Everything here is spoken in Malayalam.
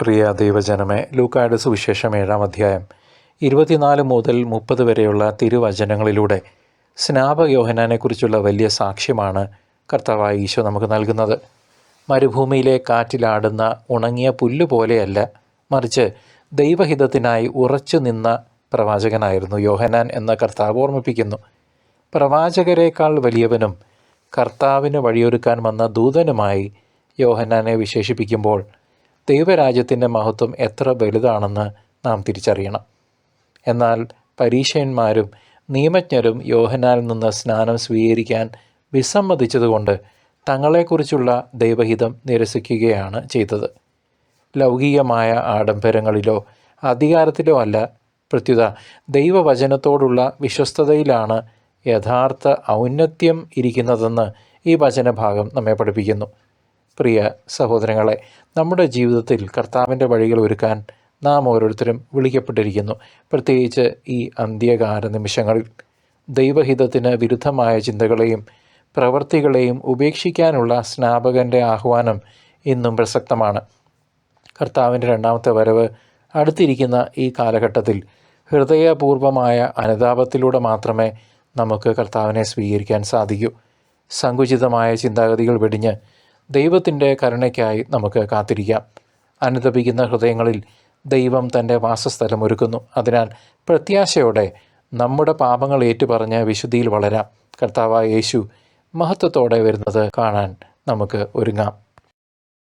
പ്രിയ ദൈവജനമേ, ലൂക്കായുടെ സുവിശേഷം 7-ാം അധ്യായം 24 മുതൽ 30 വരെയുള്ള തിരുവചനങ്ങളിലൂടെ സ്നാപക യോഹന്നാനെക്കുറിച്ചുള്ള വലിയ സാക്ഷ്യമാണ് കർത്താവായ ഈശോ നമുക്ക് നൽകുന്നത്. മരുഭൂമിയിലെ കാറ്റിലാടുന്ന ഉണങ്ങിയ പുല്ല് പോലെയല്ല, മറിച്ച് ദൈവഹിതത്തിനായി ഉറച്ചു നിന്ന പ്രവാചകനായിരുന്നു യോഹന്നാൻ എന്ന് കർത്താവ് ഓർമ്മിപ്പിക്കുന്നു. പ്രവാചകരെക്കാൾ വലിയവനും കർത്താവിന് വഴിയൊരുക്കാൻ വന്ന ദൂതനുമായി യോഹന്നാനെ വിശേഷിപ്പിക്കുമ്പോൾ ദൈവരാജ്യത്തിൻ്റെ മഹത്വം എത്ര വലുതാണെന്ന് നാം തിരിച്ചറിയണം. എന്നാൽ പരീശന്മാരും നിയമജ്ഞരും യോഹന്നാനിൽ നിന്ന് സ്നാനം സ്വീകരിക്കാൻ വിസമ്മതിച്ചതുകൊണ്ട് തങ്ങളെക്കുറിച്ചുള്ള ദൈവഹിതം നിരസിക്കുകയാണ് ചെയ്തത്. ലൗകികമായ ആഡംബരങ്ങളിലോ അധികാരത്തിലോ അല്ല, പ്രത്യുത ദൈവവചനത്തോടുള്ള വിശ്വസ്തതയിലാണ് യഥാർത്ഥ ഔന്നത്യം ഇരിക്കുന്നതെന്ന് ഈ വചനഭാഗം നമ്മെ പഠിപ്പിക്കുന്നു. പ്രിയ സഹോദരങ്ങളെ, നമ്മുടെ ജീവിതത്തിൽ കർത്താവിൻ്റെ വഴികൾ ഒരുക്കാൻ നാം ഓരോരുത്തരും വിളിക്കപ്പെട്ടിരിക്കുന്നു. പ്രത്യേകിച്ച് ഈ അന്ത്യകാല നിമിഷങ്ങളിൽ ദൈവഹിതത്തിന് വിരുദ്ധമായ ചിന്തകളെയും പ്രവൃത്തികളെയും ഉപേക്ഷിക്കാനുള്ള സ്നാപകൻ്റെ ആഹ്വാനം ഇന്നും പ്രസക്തമാണ്. കർത്താവിൻ്റെ രണ്ടാമത്തെ വരവ് അടുത്തിരിക്കുന്ന ഈ കാലഘട്ടത്തിൽ ഹൃദയപൂർവമായ അനുതാപത്തിലൂടെ മാത്രമേ നമുക്ക് കർത്താവിനെ സ്വീകരിക്കാൻ സാധിക്കൂ. സങ്കുചിതമായ ചിന്താഗതികൾ വെടിഞ്ഞ് ദൈവത്തിൻ്റെ കരുണയ്ക്കായി നമുക്ക് കാത്തിരിക്കാം. അനുതപിക്കുന്ന ഹൃദയങ്ങളിൽ ദൈവം തൻ്റെ വാസസ്ഥലം ഒരുക്കുന്നു. അതിനാൽ പ്രത്യാശയോടെ നമ്മുടെ പാപങ്ങൾ ഏറ്റുപറഞ്ഞ് വിശുദ്ധിയിൽ വളരാം. കർത്താവായ യേശു മഹത്വത്തോടെ വരുന്നത് കാണാൻ നമുക്ക് ഒരുങ്ങാം.